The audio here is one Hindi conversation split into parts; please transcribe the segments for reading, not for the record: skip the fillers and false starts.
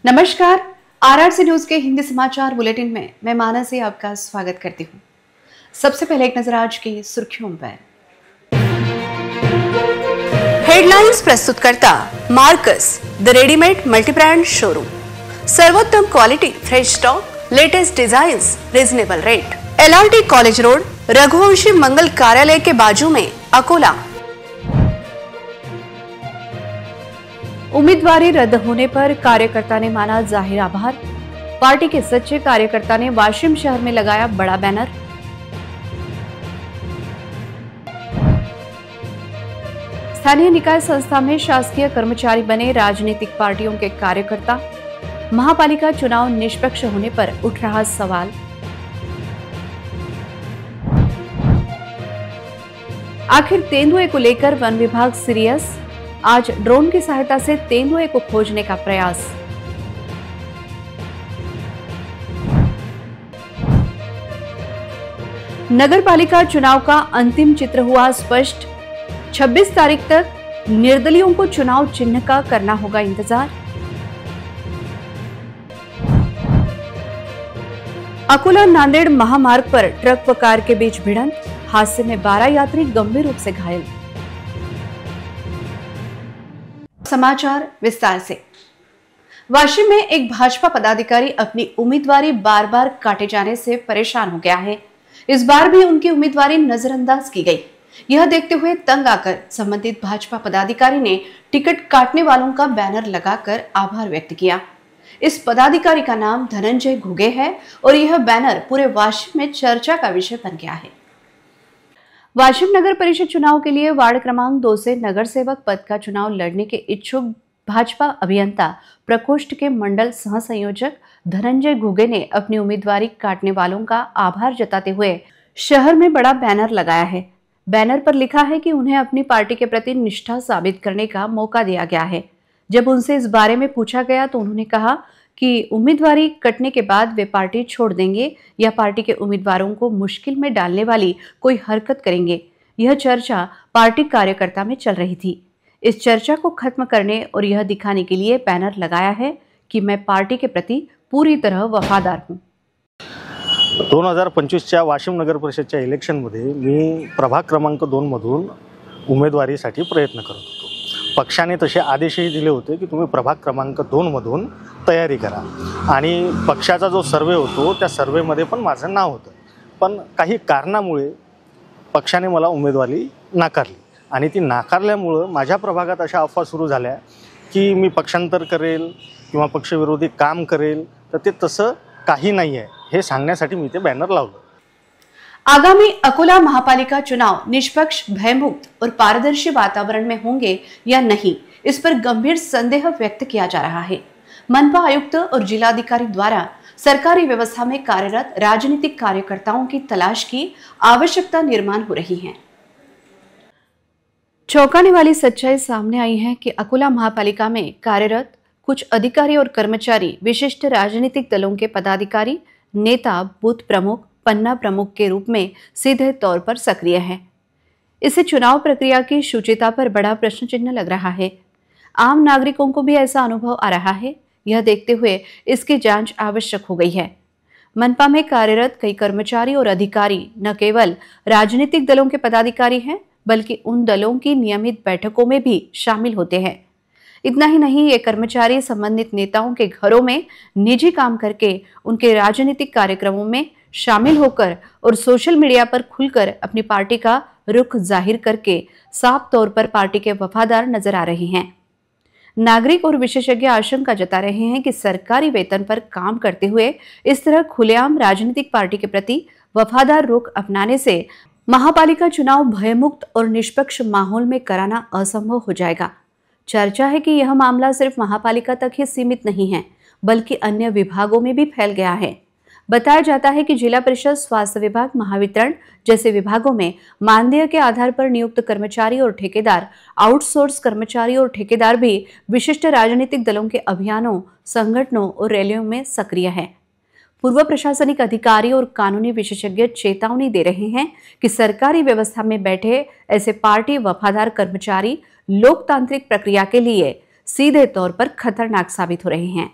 नमस्कार। आरआरसी न्यूज के हिंदी समाचार बुलेटिन में मैं मानसी आपका स्वागत करती हूँ। सबसे पहले एक नजर आज की सुर्खियों पर। हेडलाइंस प्रस्तुत करता Marcus the readymade multibrand showroom. सर्वोत्तम quality, fresh stock, latest designs, reasonable rate. LRT college road, Raghuvanshi मंगल कार्यालय के बाजू में, अकोला। उम्मीदवारी रद्द होने पर कार्यकर्ता ने माना जाहिर आभार। पार्टी के सच्चे कार्यकर्ता ने वाशिम शहर में लगाया बड़ा बैनर। स्थानीय निकाय संस्था में शासकीय कर्मचारी बने राजनीतिक पार्टियों के कार्यकर्ता। महापालिका चुनाव निष्पक्ष होने पर उठ रहा सवाल। आखिर तेंदुए को लेकर वन विभाग सीरियस। आज ड्रोन की सहायता से तेंदुए को खोजने का प्रयास। नगर पालिका चुनाव का अंतिम चित्र हुआ स्पष्ट। 26 तारीख तक निर्दलियों को चुनाव चिन्ह का करना होगा इंतजार। अकोला नांदेड़ महामार्ग पर ट्रक व कार के बीच भिड़ंत। हादसे में 12 यात्री गंभीर रूप से घायल। समाचार विस्तार से। वाशिम में एक भाजपा पदाधिकारी अपनी उम्मीदवारी बार बार काटे जाने से परेशान हो गया है। इस बार भी उनकी उम्मीदवारी नजरअंदाज की गई। यह देखते हुए तंग आकर संबंधित भाजपा पदाधिकारी ने टिकट काटने वालों का बैनर लगाकर आभार व्यक्त किया। इस पदाधिकारी का नाम धनंजय घुगे है और यह बैनर पूरे वाशिम में चर्चा का विषय बन गया है। वाशिम नगर परिषद चुनाव के लिए वार्ड क्रमांक 2 से नगर सेवक पद का चुनाव लड़ने के इच्छुक भाजपा अभियंता प्रकोष्ठ के मंडल सह संयोजक धनंजय घुगे ने अपनी उम्मीदवारी काटने वालों का आभार जताते हुए शहर में बड़ा बैनर लगाया है। बैनर पर लिखा है कि उन्हें अपनी पार्टी के प्रति निष्ठा साबित करने का मौका दिया गया है। जब उनसे इस बारे में पूछा गया तो उन्होंने कहा कि उम्मीदवारी कटने के बाद वे पार्टी छोड़ देंगे या पार्टी के उम्मीदवारों को मुश्किल में डालने वाली कोई हरकत करेंगे। यह चर्चा पार्टी कार्यकर्ता में चल रही थी। इस चर्चा को खत्म करने और यह दिखाने के लिए बैनर लगाया है कि मैं पार्टी के प्रति पूरी तरह वफादार हूं। 2025च्या वाशिम नगर परिषदच्या इलेक्शनमध्ये मी प्रभाग क्रमांक 2 मधून उमेदवारीसाठी प्रयत्न करत होतो। पक्षाने तसे आदेशही दिले होते की तुम्ही प्रभाग क्रमांक 2 मधून तयारी करा आणि पक्षाचा जो सर्वे होतो त्या सर्वेमध्ये पण माझं नाव होतं, पण काही कारणामुळे पक्षाने मला उमेदवारी नाकारली आणि ती नाकारल्यामुळे माझ्या प्रभागात अशा अफवा सुरू झाल्या की मी पक्षांतर करेल किंवा पक्षविरोधी काम करेल, तर ते तसं काही नाही आहे हे सांगण्यासाठी मी ते बॅनर लावलं। आगामी अकोला महापालिका चुनाव निष्पक्ष, भयमुक्त और पारदर्शी वातावरण में होंगे या नहीं, इस पर गंभीर संदेह व्यक्त किया जा रहा है। मनपा आयुक्त और जिलाधिकारी द्वारा सरकारी व्यवस्था में कार्यरत राजनीतिक कार्यकर्ताओं की तलाश की आवश्यकता निर्माण हो रही है। चौंकाने वाली सच्चाई सामने आई है कि अकोला महापालिका में कार्यरत कुछ अधिकारी और कर्मचारी विशिष्ट राजनीतिक दलों के पदाधिकारी, नेता, बूथ प्रमुख, पन्ना प्रमुख के रूप में सीधे तौर पर सक्रिय है। इससे चुनाव प्रक्रिया की शुचिता पर बड़ा प्रश्न चिन्ह लग रहा है। आम नागरिकों को भी ऐसा अनुभव आ रहा है। यह देखते हुए इसकी जांच आवश्यक हो गई है। मनपा में कार्यरत कई कर्मचारी और अधिकारी न केवल राजनीतिक दलों के पदाधिकारी हैं, बल्कि उन दलों की नियमित बैठकों में भी शामिल होते हैं। इतना ही नहीं, ये कर्मचारी संबंधित नेताओं के घरों में निजी काम करके उनके राजनीतिक कार्यक्रमों में शामिल होकर और सोशल मीडिया पर खुलकर अपनी पार्टी का रुख जाहिर करके साफ तौर पर पार्टी के वफादार नजर आ रहे हैं। नागरिक और विशेषज्ञ आशंका जता रहे हैं कि सरकारी वेतन पर काम करते हुए इस तरह खुलेआम राजनीतिक पार्टी के प्रति वफादार रुख अपनाने से महापालिका चुनाव भयमुक्त और निष्पक्ष माहौल में कराना असंभव हो जाएगा। चर्चा है कि यह मामला सिर्फ महापालिका तक ही सीमित नहीं है, बल्कि अन्य विभागों में भी फैल गया है। बताया जाता है कि जिला परिषद, स्वास्थ्य विभाग, महावितरण जैसे विभागों में मानदेय के आधार पर नियुक्त कर्मचारी और ठेकेदार, आउटसोर्स कर्मचारी और ठेकेदार भी विशिष्ट राजनीतिक दलों के अभियानों, संगठनों और रैलियों में सक्रिय हैं। पूर्व प्रशासनिक अधिकारी और कानूनी विशेषज्ञ चेतावनी दे रहे हैं कि सरकारी व्यवस्था में बैठे ऐसे पार्टी वफादार कर्मचारी लोकतांत्रिक प्रक्रिया के लिए सीधे तौर पर खतरनाक साबित हो रहे हैं।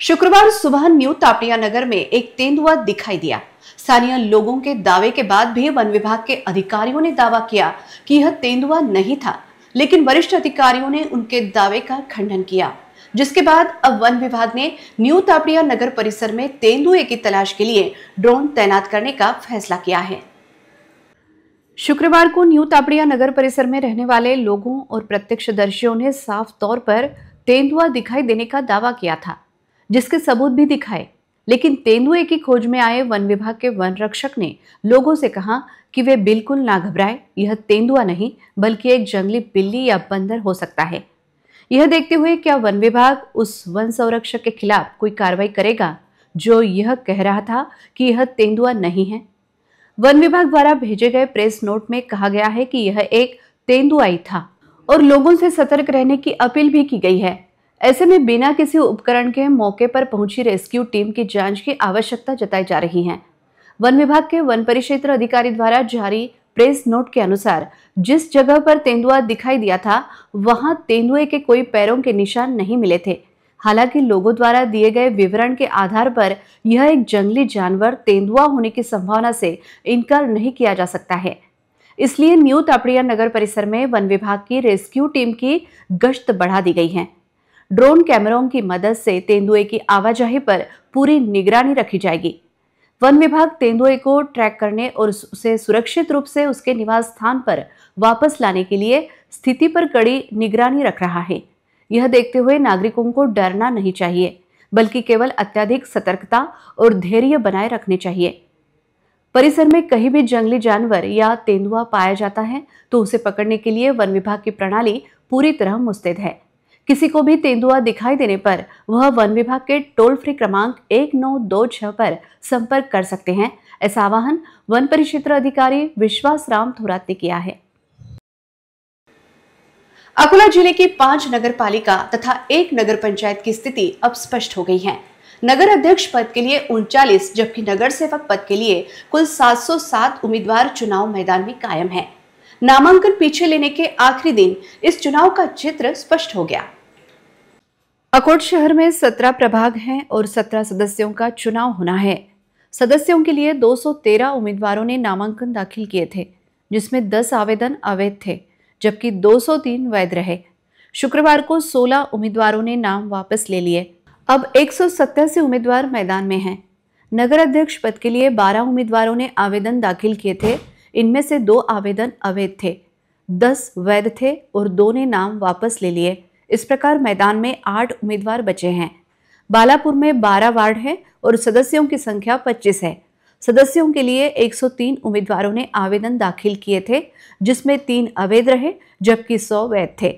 शुक्रवार सुबह न्यू तापड़िया नगर में एक तेंदुआ दिखाई दिया। स्थानीय लोगों के दावे के बाद भी वन विभाग के अधिकारियों ने दावा किया कि यह तेंदुआ नहीं था, लेकिन वरिष्ठ अधिकारियों ने उनके दावे का खंडन किया, जिसके बाद अब वन विभाग ने न्यू तापड़िया नगर परिसर में तेंदुए की तलाश के लिए ड्रोन तैनात करने का फैसला किया है। शुक्रवार को न्यू तापड़िया नगर परिसर में रहने वाले लोगों और प्रत्यक्षदर्शियों ने साफ तौर पर तेंदुआ दिखाई देने का दावा किया था, जिसके सबूत भी दिखाए, लेकिन तेंदुए की खोज में आए वन विभाग के वन रक्षक ने लोगों से कहा कि वे बिल्कुल ना घबराएं, यह तेंदुआ नहीं बल्कि एक जंगली बिल्ली या बंदर हो सकता है। यह देखते हुए क्या वन विभाग उस वन संरक्षक के खिलाफ कोई कार्रवाई करेगा जो यह कह रहा था कि यह तेंदुआ नहीं है। वन विभाग द्वारा भेजे गए प्रेस नोट में कहा गया है कि यह एक तेंदुआ ही था और लोगों से सतर्क रहने की अपील भी की गई है। ऐसे में बिना किसी उपकरण के मौके पर पहुंची रेस्क्यू टीम की जांच की आवश्यकता जताई जा रही है। वन विभाग के वन परिक्षेत्र अधिकारी द्वारा जारी प्रेस नोट के अनुसार जिस जगह पर तेंदुआ दिखाई दिया था वहां तेंदुए के कोई पैरों के निशान नहीं मिले थे। हालांकि लोगों द्वारा दिए गए विवरण के आधार पर यह एक जंगली जानवर तेंदुआ होने की संभावना से इनकार नहीं किया जा सकता है। इसलिए न्यू तापड़िया नगर परिसर में वन विभाग की रेस्क्यू टीम की गश्त बढ़ा दी गई है। ड्रोन कैमरों की मदद से तेंदुए की आवाजाही पर पूरी निगरानी रखी जाएगी। वन विभाग तेंदुए को ट्रैक करने और उसे सुरक्षित रूप से उसके निवास स्थान पर वापस लाने के लिए स्थिति पर कड़ी निगरानी रख रहा है। यह देखते हुए नागरिकों को डरना नहीं चाहिए, बल्कि केवल अत्यधिक सतर्कता और धैर्य बनाए रखने चाहिए। परिसर में कहीं भी जंगली जानवर या तेंदुआ पाया जाता है तो उसे पकड़ने के लिए वन विभाग की प्रणाली पूरी तरह मुस्तैद है। किसी को भी तेंदुआ दिखाई देने पर वह वन विभाग के टोल फ्री क्रमांक 1926 पर संपर्क कर सकते हैं। ऐसा आह्वान वन परिक्षेत्र अधिकारी विश्वास राम थोरात ने किया है। अकोला जिले की 5 नगर पालिका तथा 1 नगर पंचायत की स्थिति अब स्पष्ट हो गई है। नगर अध्यक्ष पद के लिए 39 जबकि नगर सेवक पद के लिए कुल 707 उम्मीदवार चुनाव मैदान में कायम हैं। नामांकन पीछे लेने के आखिरी दिन इस चुनाव का चित्र स्पष्ट हो गया। अकोट शहर में 17 प्रभाग हैं और 17 सदस्यों का चुनाव होना है। सदस्यों के लिए 213 उम्मीदवारों ने नामांकन दाखिल किए थे, जिसमें 10 आवेदन अवैध थे जबकि 203 वैध रहे। शुक्रवार को 16 उम्मीदवारों ने नाम वापस ले लिए। अब 187 उम्मीदवार मैदान में हैं। नगर अध्यक्ष पद के लिए 12 उम्मीदवारों ने आवेदन दाखिल किए थे। इनमें से 2 आवेदन अवैध थे, 10 वैध थे और 2 ने नाम वापस ले लिए। इस प्रकार मैदान में 8 उम्मीदवार बचे हैं। बालापुर में 12 वार्ड हैं और सदस्यों की संख्या 25 है। सदस्यों के लिए 103 उम्मीदवारों ने आवेदन दाखिल किए थे, जिसमें 3 अवैध रहे जबकि 100 वैध थे।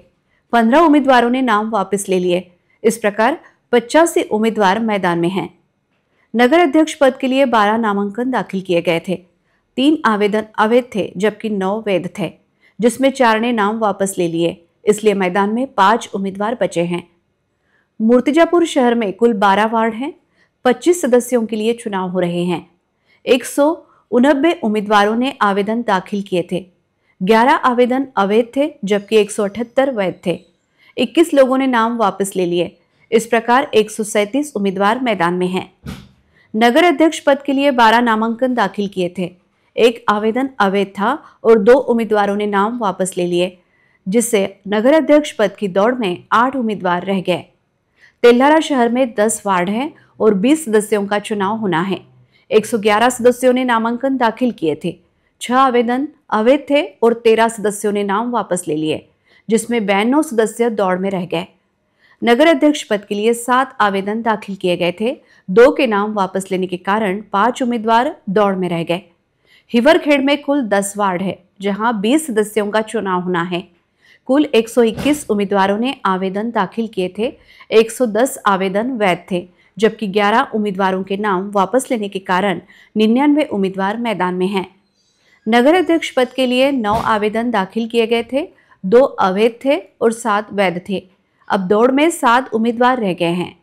15 उम्मीदवारों ने नाम वापस ले लिए। इस प्रकार 85 उम्मीदवार मैदान में हैं। नगर अध्यक्ष पद के लिए 12 नामांकन दाखिल किए गए थे। 3 आवेदन अवैध थे जबकि 9 वैध थे, जिसमें 4 ने नाम वापस ले लिए। इसलिए मैदान में 5 उम्मीदवार बचे हैं। मूर्तिजापुर शहर में कुल 12 वार्ड हैं। 25 सदस्यों के लिए चुनाव हो रहे हैं। 189 उम्मीदवारों ने आवेदन दाखिल किए थे। 11 आवेदन अवैध थे जबकि 178 वैध थे। 21 लोगों ने नाम वापस ले लिए। इस प्रकार 137 उम्मीदवार मैदान में हैं। नगर अध्यक्ष पद के लिए 12 नामांकन दाखिल किए थे। 1 आवेदन अवैध था और 2 उम्मीदवारों ने नाम वापस ले लिए, जिससे नगर अध्यक्ष पद की दौड़ में 8 उम्मीदवार रह गए। तेल्हारा शहर में 10 वार्ड हैं और 20 सदस्यों का चुनाव होना है। 111 सदस्यों ने नामांकन दाखिल किए थे। 6 आवेदन अवैध थे और 13 सदस्यों ने नाम वापस ले लिए, जिसमें 92 सदस्य दौड़ में रह गए। नगर अध्यक्ष पद के लिए 7 आवेदन दाखिल किए गए थे। 2 के नाम वापस लेने के कारण 5 उम्मीदवार दौड़ में रह गए। हिवरखेड़ में कुल 10 वार्ड है, जहां 20 सदस्यों का चुनाव होना है। कुल 121 उम्मीदवारों ने आवेदन दाखिल किए थे। 110 आवेदन वैध थे जबकि 11 उम्मीदवारों के नाम वापस लेने के कारण 99 उम्मीदवार मैदान में हैं। नगर अध्यक्ष पद के लिए 9 आवेदन दाखिल किए गए थे। 2 अवैध थे और 7 वैध थे। अब दौड़ में 7 उम्मीदवार रह गए हैं।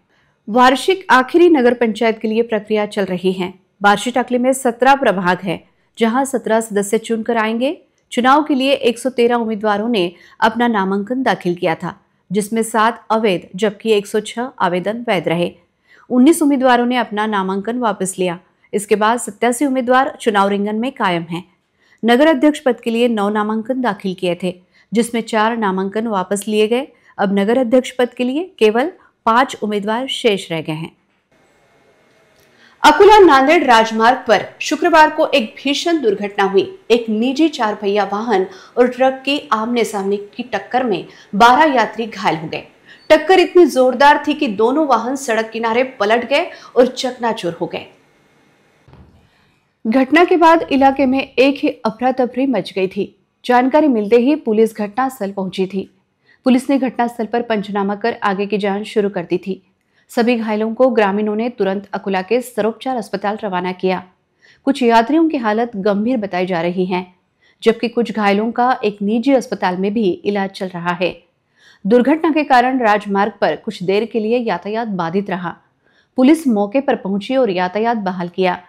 वार्षिक आखिरी नगर पंचायत के लिए प्रक्रिया चल रही है। बार्शी टाकली में 17 प्रभाग है, जहां 17 सदस्य चुनकर आएंगे। चुनाव के लिए 113 उम्मीदवारों ने अपना नामांकन दाखिल किया था, जिसमें 7 अवैध जबकि 106 आवेदन वैध रहे। 19 उम्मीदवारों ने अपना नामांकन वापस लिया। इसके बाद 87 उम्मीदवार चुनाव रिंगन में कायम हैं। नगर अध्यक्ष पद के लिए 9 नामांकन दाखिल किए थे, जिसमें 4 नामांकन वापस लिए गए। अब नगर अध्यक्ष पद के लिए केवल 5 उम्मीदवार शेष रह गए हैं। अकोला नांदेड़ राजमार्ग पर शुक्रवार को एक भीषण दुर्घटना हुई। एक निजी 4 पहिया वाहन और ट्रक की आमने सामने की टक्कर में 12 यात्री घायल हो गए। टक्कर इतनी जोरदार थी कि दोनों वाहन सड़क किनारे पलट गए और चकनाचूर हो गए। घटना के बाद इलाके में एक ही अफरा तफरी मच गई थी। जानकारी मिलते ही पुलिस घटनास्थल पहुंची थी। पुलिस ने घटनास्थल पर पंचनामा कर आगे की जांच शुरू कर दी थी। सभी घायलों को ग्रामीणों ने तुरंत अकोला के सर्वोपचार अस्पताल रवाना किया। कुछ यात्रियों की हालत गंभीर बताई जा रही है, जबकि कुछ घायलों का एक निजी अस्पताल में भी इलाज चल रहा है। दुर्घटना के कारण राजमार्ग पर कुछ देर के लिए यातायात बाधित रहा। पुलिस मौके पर पहुंची और यातायात बहाल किया।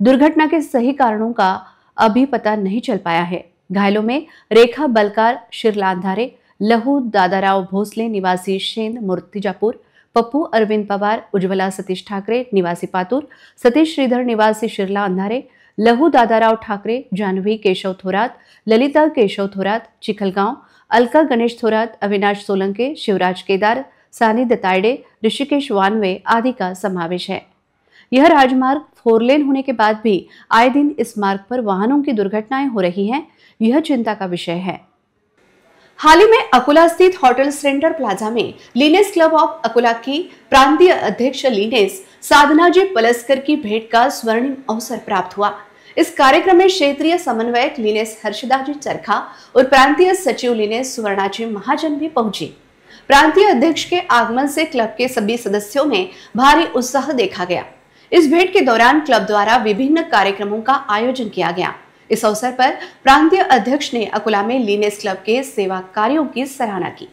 दुर्घटना के सही कारणों का अभी पता नहीं चल पाया है। घायलों में रेखा बलकार शिरलांधारे, लहू दादाराव भोसले निवासी शेंद मूर्तिजापुर, पप्पू अरविंद पवार, उज्ज्वला सतीश ठाकरे निवासी पातूर, सतीश श्रीधर निवासी शिरला अंधारे, लहू दादाराव ठाकरे, जानवी केशव थोरात, ललिता केशव थोरात चिखलगांव, अलका गणेश थोरात, अविनाश सोलंके, शिवराज केदार, सानी दतायडे, ऋषिकेश वानवे आदि का समावेश है। यह राजमार्ग 4 लेन होने के बाद भी आए दिन इस मार्ग पर वाहनों की दुर्घटनाएं हो रही हैं। यह चिंता का विषय है। हाल ही में अकोला स्थित होटल सेंटर प्लाजा में लीनेस क्लब ऑफ अकोला की प्रांतीय अध्यक्ष लीनेस साधनाजी पलस्कर की भेंट का स्वर्णिम अवसर प्राप्त हुआ। इस कार्यक्रम में क्षेत्रीय समन्वयक लीनेस हर्षदाजी चरखा और प्रांतीय सचिव लीनेस सुवर्णाजी महाजन भी पहुंची। प्रांतीय अध्यक्ष के आगमन से क्लब के सभी सदस्यों में भारी उत्साह देखा गया। इस भेंट के दौरान क्लब द्वारा विभिन्न कार्यक्रमों का आयोजन किया गया। इस अवसर पर प्रांतीय अध्यक्ष ने अकोला में लीनेस क्लब के सेवा कार्यों की सराहना की।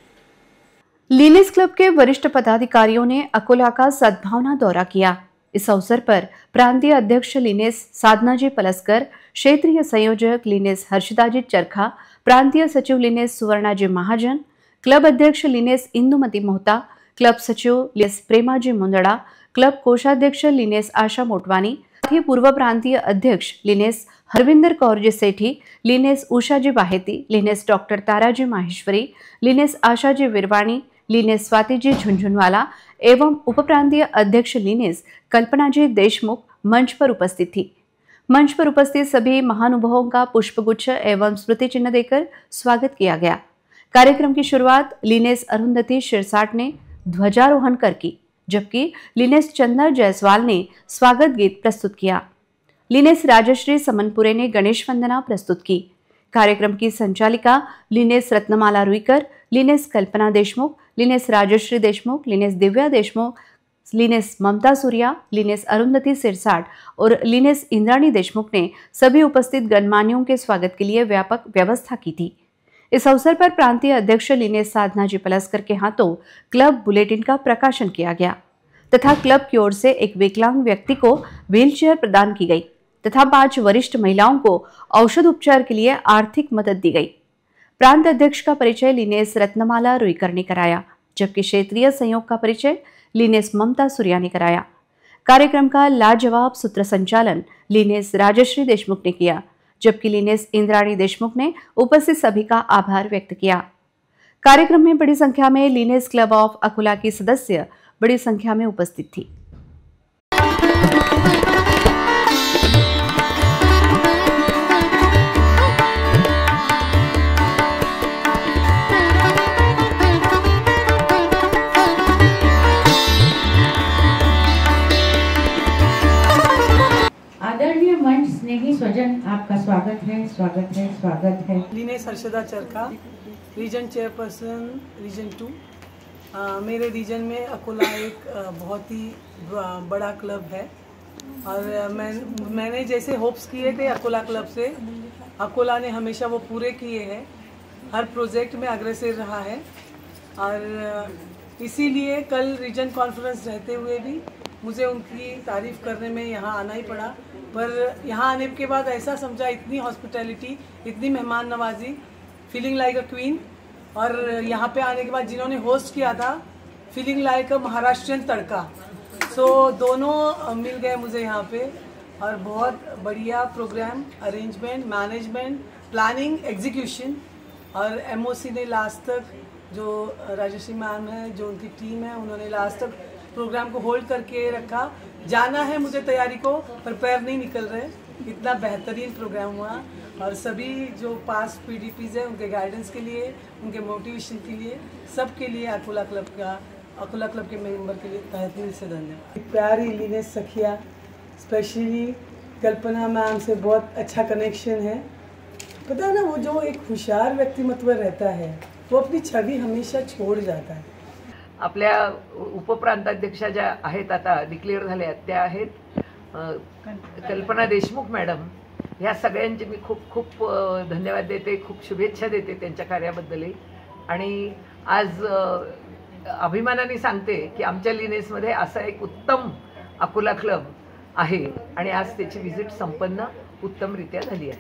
लीनेस क्लब के वरिष्ठ पदाधिकारियों ने अकोला का सद्भावना दौरा किया। इस अवसर पर प्रांतीय अध्यक्ष लीनेस साधनाजी पलस्कर, क्षेत्रीय संयोजक लीनेस हर्षदाजी चरखा, प्रांतीय सचिव लीनेस सुवर्णाजी महाजन, क्लब अध्यक्ष लीनेस इंदुमती मोहता, क्लब सचिव लीनेस प्रेमाजी मुंदड़ा, क्लब कोषाध्यक्ष लीनेस आशा मोटवानी, पूर्व प्रांतीय अध्यक्ष lioness Harvinder Kaurji Sethi, lioness Ushaji Baheti, lioness doctor Taraji Maheshwari, lioness Ashaji Virwani, lioness Swatiji Jhunjhunwala एवं उप प्रांतीय अध्यक्ष लीनेस कल्पनाजी देशमुख मंच पर उपस्थित थी। मंच पर उपस्थित सभी महानुभावों का पुष्पगुच्छ एवं स्मृति चिन्ह देकर स्वागत किया गया। कार्यक्रम की शुरुआत लीनेस अरुंधति शिरसाट ने ध्वजारोहण कर की, जबकि लीनेस चंदा जायसवाल ने स्वागत गीत प्रस्तुत किया। लीनेस राजश्री समनपुरे ने गणेश वंदना प्रस्तुत की। कार्यक्रम की संचालिका lioness Ratnamala Ruikar, lioness Kalpana Deshmukh, lioness Rajshree Deshmukh, lioness Divya Deshmukh, lioness Mamta Surya, lioness Arundhati Sirsat और लीनेस इंद्राणी देशमुख ने सभी उपस्थित गणमान्यों के स्वागत के लिए व्यापक व्यवस्था की थी। इस अवसर पर प्रांतीय अध्यक्ष लीनेस साधनाजी पलस्कर के हाथों क्लब बुलेटिन का प्रकाशन किया गया तथा क्लब की ओर से एक विकलांग व्यक्ति को व्हीलचेयर प्रदान की गई तथा 5 वरिष्ठ महिलाओं को औषध उपचार के लिए आर्थिक मदद दी गई। प्रांत अध्यक्ष का परिचय लीनेस रत्नमाला रुईकर ने कराया, जबकि क्षेत्रीय संयोग का परिचय लीनेस ममता सूर्या ने कराया। कार्यक्रम का लाजवाब सूत्र संचालन लीनेस राजश्री देशमुख ने किया, जबकि लीनेस इंद्राणी देशमुख ने उपस्थित सभी का आभार व्यक्त किया। कार्यक्रम में बड़ी संख्या में लीनेस क्लब ऑफ अकोला की सदस्य बड़ी संख्या में उपस्थित थी। आदरणीय मंच स्नेही स्वजन, आपका स्वागत है, स्वागत है, स्वागत है। लीनेस हर्षदा चरखा, रीजन चेयरपर्सन रीजन 2। मेरे रीजन में अकोला एक बहुत ही बड़ा क्लब है और मैंने जैसे होप्स किए थे अकोला क्लब से, अकोला ने हमेशा वो पूरे किए हैं। हर प्रोजेक्ट में अग्रसर रहा है और इसीलिए कल रीजन कॉन्फ्रेंस रहते हुए भी मुझे उनकी तारीफ़ करने में यहाँ आना ही पड़ा। पर यहाँ आने के बाद ऐसा समझा, इतनी हॉस्पिटैलिटी, इतनी मेहमान नवाजी, फीलिंग लाइक अ क्वीन। और यहाँ पे आने के बाद जिन्होंने होस्ट किया था, feeling like a Maharashtrian tadka. So दोनों मिल गए मुझे यहाँ पे और बहुत बढ़िया program, arrangement, management, planning, execution और एमओसी ने लास्ट तक, जो राजश्री मैम है, जो उनकी टीम है, उन्होंने लास्ट तक प्रोग्राम को होल्ड करके रखा। जाना है मुझे तैयारी को, पर पैर नहीं निकल रहे, इतना बेहतरीन प्रोग्राम हुआ। और सभी जो पास पीडीपीज हैं उनके गाइडेंस के लिए, उनके मोटिवेशन के लिए, सबके लिए अकोला क्लब के मेंबर के लिए तहे दिल से धन्यवाद। प्यारी लीनेश सखिया, स्पेशली कल्पना मैम से बहुत अच्छा कनेक्शन है। पता है ना, वो जो एक होशियार व्यक्तिमत्व रहता है वो अपनी छवि हमेशा छोड़ जाता है। आपल्या उपप्रांताध्यक्षा ज्या आहेत आता डिक्लेअर झाल्या त्या आहेत कल्पना देशमुख मॅडम। ह्या सगळ्यांचे मी खूप खूप धन्यवाद देते, खूप शुभेच्छा देते त्यांच्या कार्याबद्दलही। आणि आज अभिमानाने सांगते की आमच्या लिनेसमध्ये असा एक उत्तम अकोला क्लब आहे आणि आज त्याची विजिट संपन्न उत्तमरित्या झाली आहे।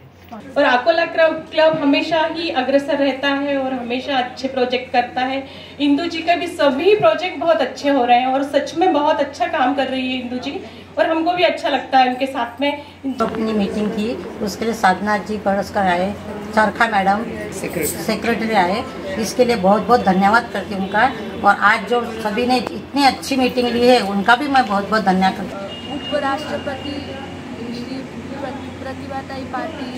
और अकोला क्लब हमेशा ही अग्रसर रहता है और हमेशा अच्छे प्रोजेक्ट करता है। इंदु जी का भी सभी प्रोजेक्ट बहुत अच्छे हो रहे हैं और सच में बहुत अच्छा काम कर रही है इंदु जी, और हमको भी अच्छा लगता है उनके साथ में। अपनी मीटिंग की उसके लिए साधना जी पड़ोसकर आए, चरखा मैडम सेक्रेटरी आए, इसके लिए बहुत बहुत धन्यवाद करती हूँ उनका। और आज जो सभी ने इतनी अच्छी मीटिंग ली है उनका भी मैं बहुत बहुत धन्यवाद करती हूँ। उपराष्ट्रपति श्री प्रतिभाताई पाटिल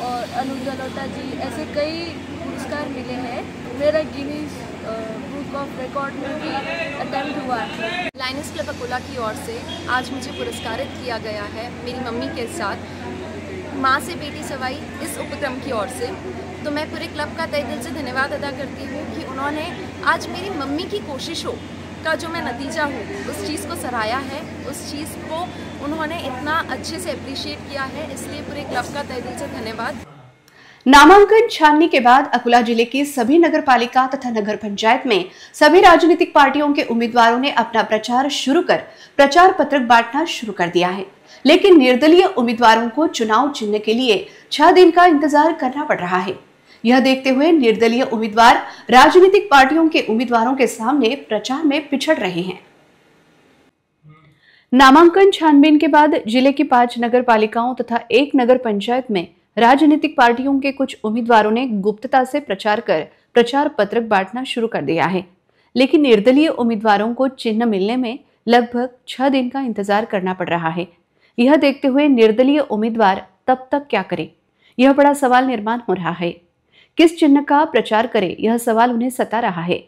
और अनुज जलोटा जी, ऐसे कई पुरस्कार मिले हैं। मेरा गिनीज बुक ऑफ रिकॉर्ड में भी अटेम्प्ट हुआ है। लायनेस क्लब अकोला की ओर से आज मुझे पुरस्कारित किया गया है मेरी मम्मी के साथ, माँ से बेटी सवाई इस उपक्रम की ओर से। तो मैं पूरे क्लब का तहे दिल से धन्यवाद अदा करती हूँ कि उन्होंने आज मेरी मम्मी की कोशिशों का जो मैं नतीजा हूँ उस चीज़ को सराहा है, उस चीज़ को उन्होंने इतना अच्छे से अप्रिशिएट किया है, इसलिए पूरे क्लब का तहे दिल से धन्यवाद। नामांकन छाननी के बाद अकोला जिले की सभी नगर पालिका तथा नगर पंचायत में सभी राजनीतिक पार्टियों के उम्मीदवारों ने अपना प्रचार शुरू कर प्रचार पत्रक बांटना शुरू कर दिया है। लेकिन निर्दलीय उम्मीदवारों को चुनाव चिन्ह के लिए 6 दिन का इंतजार करना पड़ रहा है। यह देखते हुए निर्दलीय उम्मीदवार राजनीतिक पार्टियों के उम्मीदवारों के सामने प्रचार में पिछड़ रहे हैं। नामांकन छानबीन के बाद जिले की 5 नगर पालिकाओं तथा 1 नगर पंचायत में राजनीतिक पार्टियों के कुछ उम्मीदवारों ने गुप्तता से प्रचार कर प्रचार पत्रक बांटना शुरू कर दिया है। लेकिन निर्दलीय उम्मीदवारों को चिन्ह मिलने में लगभग 6 दिन का इंतजार करना पड़ रहा है। यह देखते हुए निर्दलीय उम्मीदवार तब तक क्या करें, यह बड़ा सवाल निर्माण हो रहा है। किस चिन्ह का प्रचार करें, यह सवाल उन्हें सता रहा है।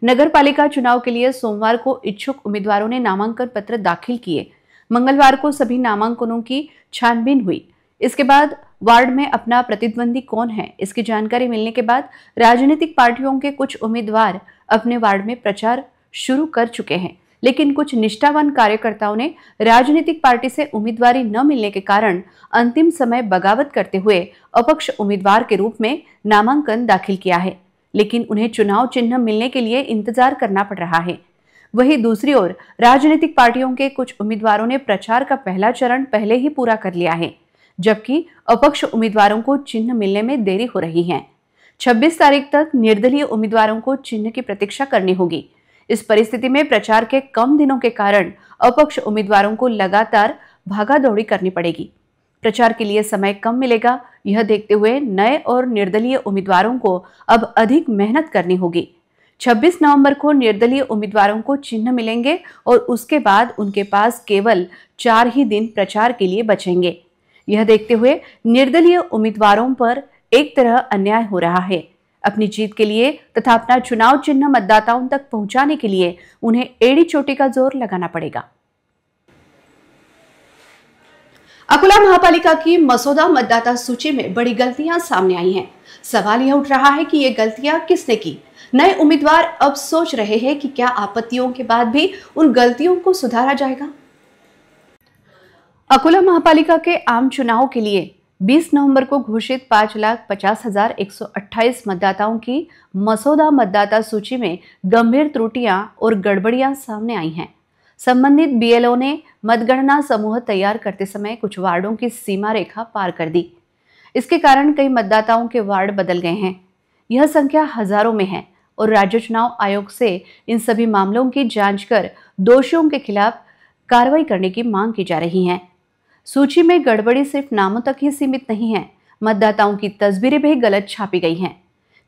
नगर पालिका चुनाव के लिए सोमवार को इच्छुक उम्मीदवारों ने नामांकन पत्र दाखिल किए। मंगलवार को सभी नामांकनों की छानबीन हुई। इसके बाद वार्ड में अपना प्रतिद्वंदी कौन है, इसकी जानकारी मिलने के बाद राजनीतिक पार्टियों के कुछ उम्मीदवार अपने वार्ड में प्रचार शुरू कर चुके हैं। लेकिन कुछ निष्ठावान कार्यकर्ताओं ने राजनीतिक पार्टी से उम्मीदवारी न मिलने के कारण अंतिम समय बगावत करते हुए अपक्ष उम्मीदवार के रूप में नामांकन दाखिल किया है। लेकिन उन्हें चुनाव चिन्ह मिलने के लिए इंतजार करना पड़ रहा है। वहीं दूसरी ओर राजनीतिक पार्टियों के कुछ उम्मीदवारों ने प्रचार का पहला चरण पहले ही पूरा कर लिया है, जबकि अपक्ष उम्मीदवारों को चिन्ह मिलने में देरी हो रही है। 26 तारीख तक निर्दलीय उम्मीदवारों को चिन्ह की प्रतीक्षा करनी होगी। इस परिस्थिति में प्रचार के कम दिनों के कारण अपक्ष उम्मीदवारों को लगातार भागादौड़ी करनी पड़ेगी। प्रचार के लिए समय कम मिलेगा, यह देखते हुए नए और निर्दलीय उम्मीदवारों को अब अधिक मेहनत करनी होगी। 26 नवंबर को निर्दलीय उम्मीदवारों को चिन्ह मिलेंगे और उसके बाद उनके पास केवल 4 ही दिन प्रचार के लिए बचेंगे। यह देखते हुए निर्दलीय उम्मीदवारों पर एक तरह अन्याय हो रहा है। अपनी जीत के लिए तथा अपना चुनाव चिन्ह मतदाताओं तक पहुंचाने के लिए उन्हें एड़ी चोटी का जोर लगाना पड़ेगा। अकोला महापालिका की मसौदा मतदाता सूची में बड़ी गलतियां सामने आई हैं। सवाल यह उठ रहा है कि ये गलतियां किसने की। नए उम्मीदवार अब सोच रहे हैं कि क्या आपत्तियों के बाद भी उन गलतियों को सुधारा जाएगा। अकोला महापालिका के आम चुनाव के लिए 20 नवंबर को घोषित 5,50,128 मतदाताओं की मसौदा मतदाता सूची में गंभीर त्रुटियां और गड़बड़ियां सामने आई हैं। संबंधित बीएलओ ने मतगणना समूह तैयार करते समय कुछ वार्डों की सीमा रेखा पार कर दी। इसके कारण कई मतदाताओं के वार्ड बदल गए हैं। यह संख्या हजारों में है और राज्य चुनाव आयोग से इन सभी मामलों की जांच कर दोषियों के खिलाफ कार्रवाई करने की मांग की जा रही है। सूची में गड़बड़ी सिर्फ नामों तक ही सीमित नहीं है, मतदाताओं की तस्वीरें भी गलत छापी गई हैं।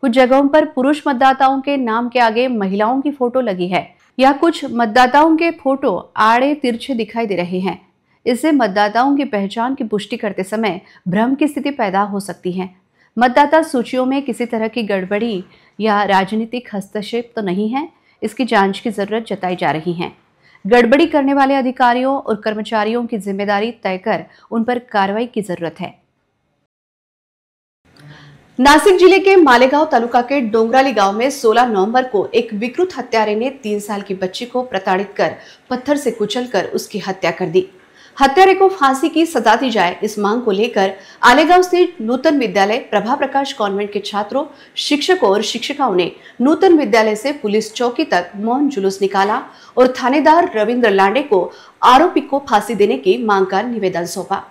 कुछ जगहों पर पुरुष मतदाताओं के नाम के आगे महिलाओं की फोटो लगी है या कुछ मतदाताओं के फोटो आड़े तिरछे दिखाई दे रहे हैं। इससे मतदाताओं की पहचान की पुष्टि करते समय भ्रम की स्थिति पैदा हो सकती है। मतदाता सूचियों में किसी तरह की गड़बड़ी या राजनीतिक हस्तक्षेप तो नहीं है, इसकी जांच की जरूरत जताई जा रही है। गड़बड़ी करने वाले अधिकारियों और कर्मचारियों की जिम्मेदारी तय कर उन पर कार्रवाई की जरूरत है। नासिक जिले के मालेगांव तालुका के डोंगराली गांव में 16 नवंबर को एक विकृत हत्यारे ने 3 साल की बच्ची को प्रताड़ित कर पत्थर से कुचलकर उसकी हत्या कर दी। हत्यारे को फांसी की सजा दी जाए, इस मांग को लेकर आलेगांव स्थित नूतन विद्यालय प्रभा प्रकाश कॉन्वेंट के छात्रों, शिक्षकों और शिक्षिकाओं ने नूतन विद्यालय से पुलिस चौकी तक मौन जुलूस निकाला और थानेदार रविंद्र लांडे को आरोपी को फांसी देने की मांग का निवेदन सौंपा।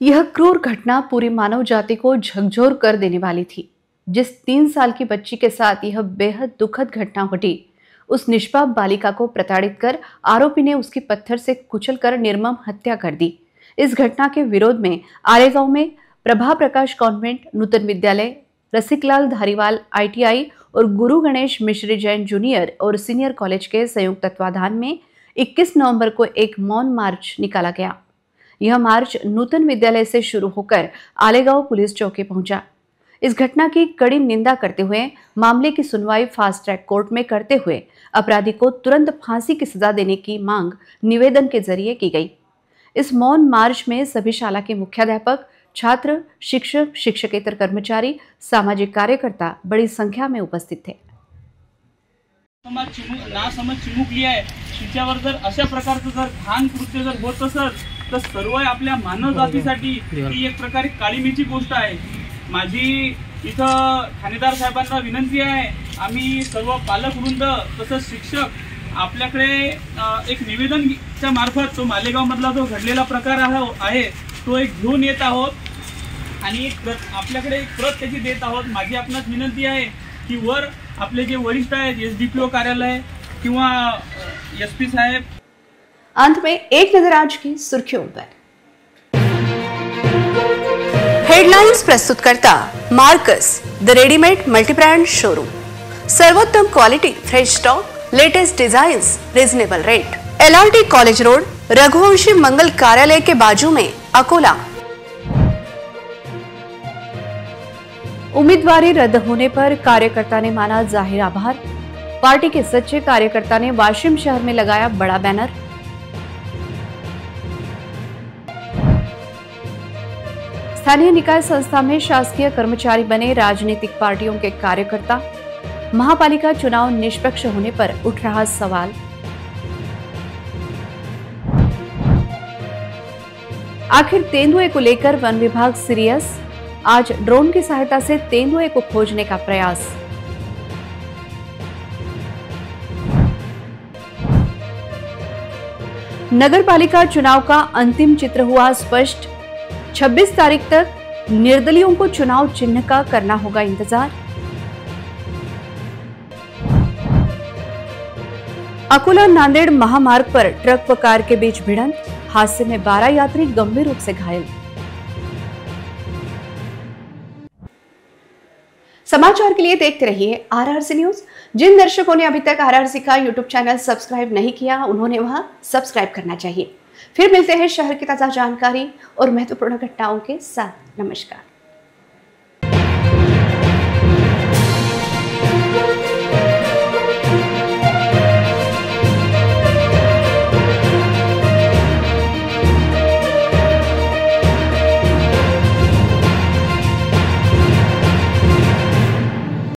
यह क्रूर घटना पूरी मानव जाति को झकझोर कर देने वाली थी। जिस 3 साल की बच्ची के साथ यह बेहद दुखद घटना घटी, उस निष्पाप बालिका को प्रताड़ित कर आरोपी ने उसकी पत्थर से कुचलकर निर्मम हत्या कर दी। इस घटना के विरोध में आलेगांव में प्रभा प्रकाश कॉन्वेंट, नूतन विद्यालय, रसिकलाल धारीवाल ITI और गुरु गणेश मिश्री जैन जूनियर और सीनियर कॉलेज के संयुक्त तत्वाधान में 21 नवंबर को एक मौन मार्च निकाला गया। यह मार्च नूतन विद्यालय से शुरू होकर आलेगांव पुलिस चौकी पहुंचा। इस घटना की कड़ी निंदा करते हुए मामले की सुनवाई फास्ट ट्रैक कोर्ट में करते हुए अपराधी को तुरंत फांसी की सजा देने की मांग निवेदन के जरिए की गई। इस मौन मार्च में सभी शाला के मुख्याध्यापक, छात्र, शिक्षक, शिक्षकेतर कर्मचारी, सामाजिक कार्यकर्ता बड़ी संख्या में उपस्थित थे। समज चिमूक लिया आहे, तिच्यावर जर अशा प्रकारचं जर घाण कृत्य जर होत असेल तर सर्व आपल्या मानव जातीसाठी ही एक प्रकारे काळीमीची गोष्ट आहे। माझी इथं ठाणेदार साहेबांना विनंती आहे, आम्ही सर्व पालक वृंद तसंच शिक्षक आपल्याकडे एक निवेदनच्या मार्फत तो मालेगाव मधला जो घडलेला प्रकार आहे तो एक घेऊन येत आहोत आणि आपल्याकडे एक प्रत त्याची देत आहोत। माझी आपणास विनंती आहे की वर आपले जे वरिष्ठ आहेत SDPO कार्यालय किंवा SP साहेब। अंत में एक नजर आज की सुर्खियों पर। हेडलाइंस प्रस्तुत करता Marcus, the readymade multibrand showroom. सर्वोत्तम quality, fresh stock, latest designs, reasonable rate. LRT college road, Raghuvanshi मंगल कार्यालय के बाजू में, अकोला। उम्मीदवारी रद्द होने पर कार्यकर्ता ने माना जाहिर आभार। पार्टी के सच्चे कार्यकर्ता ने वाशिम शहर में लगाया बड़ा बैनर। स्थानीय निकाय संस्था में शासकीय कर्मचारी बने राजनीतिक पार्टियों के कार्यकर्ता। महापालिका चुनाव निष्पक्ष होने पर उठ रहा सवाल। आखिर तेंदुए को लेकर वन विभाग सीरियस, आज ड्रोन की सहायता से तेंदुए को खोजने का प्रयास। नगर पालिका चुनाव का अंतिम चित्र हुआ स्पष्ट। 26 तारीख तक निर्दलियों को चुनाव चिन्ह का करना होगा इंतजार। अकोला नांदेड़ महामार्ग पर ट्रक व कार के बीच भिड़ंत, हादसे में 12 यात्री गंभीर रूप से घायल। समाचार के लिए देखते रहिए RRC न्यूज। जिन दर्शकों ने अभी तक RRC का यूट्यूब चैनल सब्सक्राइब नहीं किया, उन्होंने वहां सब्सक्राइब करना चाहिए। फिर मिलते हैं शहर की ताजा जानकारी और महत्वपूर्ण घटनाओं के साथ। नमस्कार।